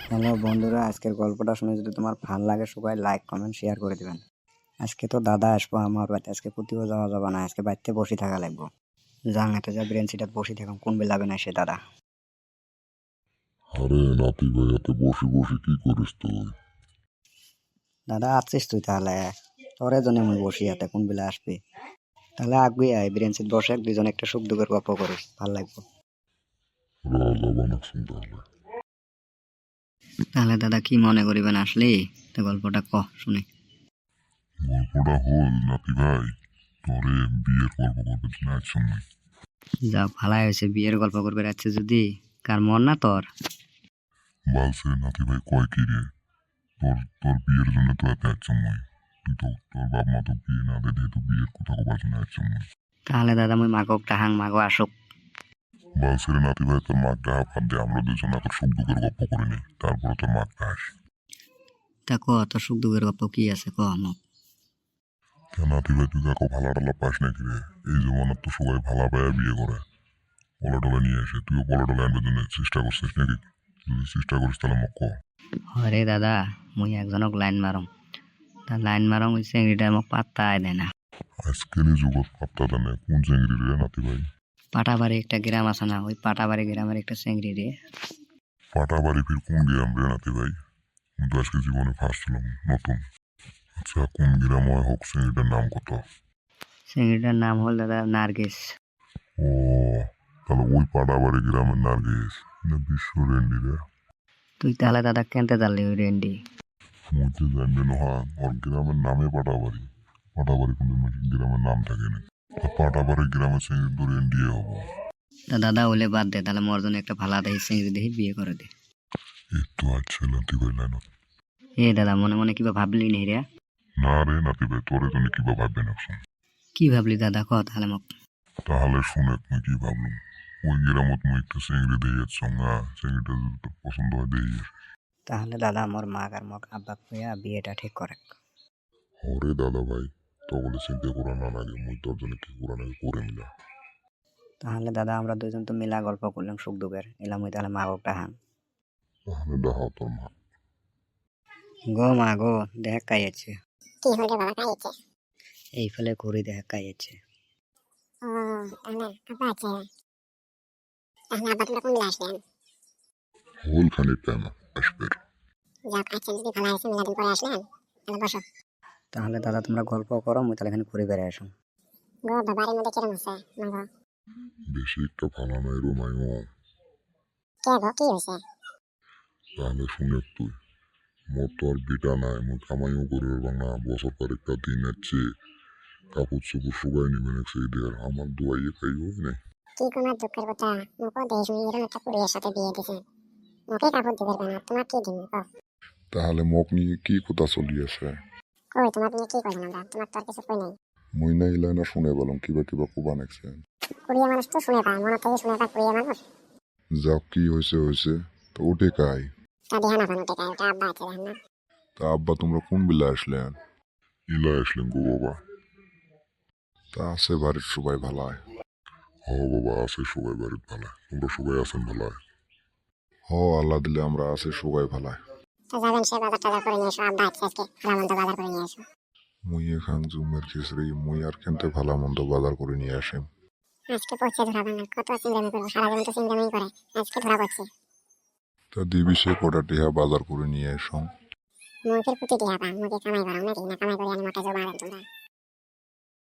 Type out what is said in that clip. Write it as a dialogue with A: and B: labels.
A: Hello বন্ধুরা, আজকের গল্পটা শুনে যদি তোমার ভালো লাগে সবাই লাইক কমেন্ট শেয়ার করে দিবেন। আজকে তো দাদা আসবো আমার বাড়িতে, আজকে কোথাও যাওয়া যাবে না, আজকে বাড়িতে বসে থাকা লাগবো। জাঙ্গাতে যা ব্রেন সিটাত বসে থাকাম, কোন বেলাবে না সে দাদা।
B: আরে নাতি ভাই, এতে বসে বসে কি করিস তুই?
A: দাদা আছিস তুই তাহলে? তোরে জন্য আমি বসি হাতে, কোন বেলা আসবি? তাহলে আগুই আয়, ব্রেন সিট বসে দুজন একটা সুখ দুঃখের গল্প করিস, ভাল লাগবো।
B: রাজা বানাচ্ছেন তাহলে।
A: তাহলে দাদা কি মনে করিবেন আসলে? তো গল্পটা ক শুনি।
B: গল্পটা হল নাতি ভাই, তোরে বিয়ের গল্প করবে না একসঙ্গে।
A: যা ভালাই হয়েছে, বিয়ের গল্প করবে যাচ্ছে যদি, কার মন না তোর?
B: বালছে নাতি ভাই কয় কি রে, তোর বিয়ের জন্য তো এত একসঙ্গে। তুই তো তোর বাপ মা তো বিয়ে না দিয়ে তো বিয়ের কথা কবার জন্য একসঙ্গে।
A: তাহলে দাদা মুই মাগক টাহাং, মাগো আসুক।
B: বালছে রে নাতি ভাই, তোর মাক ডাহা বাদ দিয়ে আমরা দুজন এত সুখ দুঃখের গল্প করে নি, তারপরে তোর মাক ডাহাস।
A: তা ক, তোর সুখ দুঃখের গল্প কি আছে ক মোক।
B: নাতি ভাই তুই কাকো ভালা টালা পাস নাকি রে? এই জমানার তো সবাই ভালা পায়া বিয়ে করে, পলাটলা নিয়ে আসে। তুইও পলাটলা আনবার জন্য চেষ্টা করছিস নাকি? যদি চেষ্টা করিস তাহলে মোক ক।
A: হরে দাদা, মুই একজনক লাইন মারম, তা লাইন মারম ওই চেংড়িটা মোক পাত্তাই দেয় না।
B: আজকাল যুগত পাত্তা দেয় না। কোন চেঙ্গিরি রে নাতি ভাই?
A: পাটাবাড়ি একটা গ্রাম আছে না, ওই পাটাবাড়ি গ্রামের একটা চেংড়ি রে।
B: পাটাবাড়ি ফির কোন গ্রাম রে নাতি ভাই? আমি তো আজকে জীবনে ফার্স্ট হলাম, নতুন। আচ্ছা কোন গ্রাম হয় হোক, চেঙ্গিটার নাম কত?
A: চেংড়িটার নাম হল দাদা নার্গিস।
B: ও, তাহলে ওই পাটাবাড়ি গ্রামের নার্গিস না বিশ্ব রেন্ডি রে?
A: তুই তাহলে দাদা কেনতে জানলি ওই রেন্ডি?
B: মুই তো জানবে না, ওর গ্রামের নামে পাটাবাড়ি। পাটাবাড়ি কোন গ্রামের নাম থাকে না। পাটাবাড়ি গ্রামের চেঙ্গি তো রেন্ডি হবো।
A: তা দাদা ওলে বাদ দে, তাহলে মোর জন্য একটা ভালা দেখি চেংড়ি দেখি বিয়ে করে দে।
B: এই তো আচ্ছা নাতি ভাই লাইনত।
A: এ দাদা মনে মনে কিবা ভাবলি নি রে?
B: না রে নাতি ভাই, তোরে জন্য কিবা ভাববে না শুন।
A: কি ভাবলি দাদা ক তাহলে মোক।
B: তাহলে শুনে মুই কি ভাবলুম, ওই গ্রামত মুই একটা চেংড়ি দিয়ে সঙ্গা, চেংড়িটা যদি তোর পছন্দ হয় দিয়ে।
A: তাহলে দাদা মোর মা আর মোক আব্বা কইয়া বিয়েটা ঠিক করে।
B: হরে দাদা ভাই, তো বলে চিন্তা করা না লাগে, মুই তোর জন্য কি করা নাকি করে নিলা।
A: তাহলে দাদা আমরা দুজন তো মিলা গল্প করলাম সুখ দুঃখের, এলাম ওই তাহলে মাগক টাহাং।
B: তাহলে ডাহা তোর মা।
A: গো মা গো, দেখ কাই আছে।
C: কি হল রে বাবা, কাই আছে?
A: এই ফলে ঘুরি দেখ কাই আছে।
C: ও, তাহলে আব্বা আছে। তাহলে আব্বা তোমরা কোন বেলা আসলেন?
B: হোল খানিক টাইম আসবে।
C: যাক আচ্ছা, যদি ভালো আছে মেলাদিন পরে আসলেন, তাহলে বসো।
A: তাহলে দাদা তোমরা গল্প করো, মুই তাহলে এখানে ঘুরে বেড়ে আসুন।
C: গো বাড়ির মধ্যে কিরম আছে মাগো?
B: বেশি একটা ভালো নাই রো মাইও।
C: কে গো, কি হয়েছে?
B: তাহলে শুনে তুই, মোর তো আর বিটা নাই, মুই কামাইও করে না, বছর কয়েকটা দিন আছে, কাপড় চোপড় শুকাই নিবে না, সেই দিয়ে আমার দোয়াইয়ে খাইও নাই।
C: কি কোনো দুঃখের কথা, মোকে দেশ এরকম একটা কুড়িয়ের সাথে বিয়ে দিছে, মোকে কাপড় দিবে না, তোমার কি দিব কও?
B: তাহলে মোক নিয়ে কি কথা চলি আছে?
C: কই তোমার নিয়ে কি করলাম আমরা, তোমার তো আর কিছু কই নাই।
B: মুই না ইলাই না শুনে বললাম কিবা কিবা কুবা নাকছে।
C: কুড়িয়ে মানুষ তো শুনে পায়, মনে থেকে শুনে পায় কুড়িয়ে মানুষ।
B: যাক কি হয়েছে হয়েছে, তো ওটে কাই।
C: তা দেহা না ভানো টেকায়, ওটা আব্বা আছে দেখেন না।
B: তা আব্বা তোমরা কোন বিলা আসলেন? ইলা আসলেন গো বাবা। তা আছে বাড়ির সবাই ভালায়? হ বাবা, আছে সবাই বাড়ির ভালায়, তোমরা সবাই আছেন ভালায়? হ আল্লাহ দিলে আমরা আছে সবাই ভালায়।
C: তা যাবেন সে বাজার টাজার করে নিয়ে এসো, আব্বা আছে আজকে ভালো মন্দ বাজার করে নিয়ে এসো।
B: মুই এখান জুমের খিচড়ি, মুই আর কেনতে ভালা মন্দ বাজার করে নিয়ে আসেন।
C: আজকে পড়ছে ধরা বাঙাল, কত চিংড়ামি করবো, সারা জীবন তো চিংড়ামি করে, আজকে ধরা পড়ছে।
B: তা দিবি সে কটা টিহা বাজার করে নিয়ে এসো।
C: মুখের প্রতি টিহা পান, মুখে কামাই করাও নাকি, না কামাই করে আনি মাঠে জমা দেন তোমরা?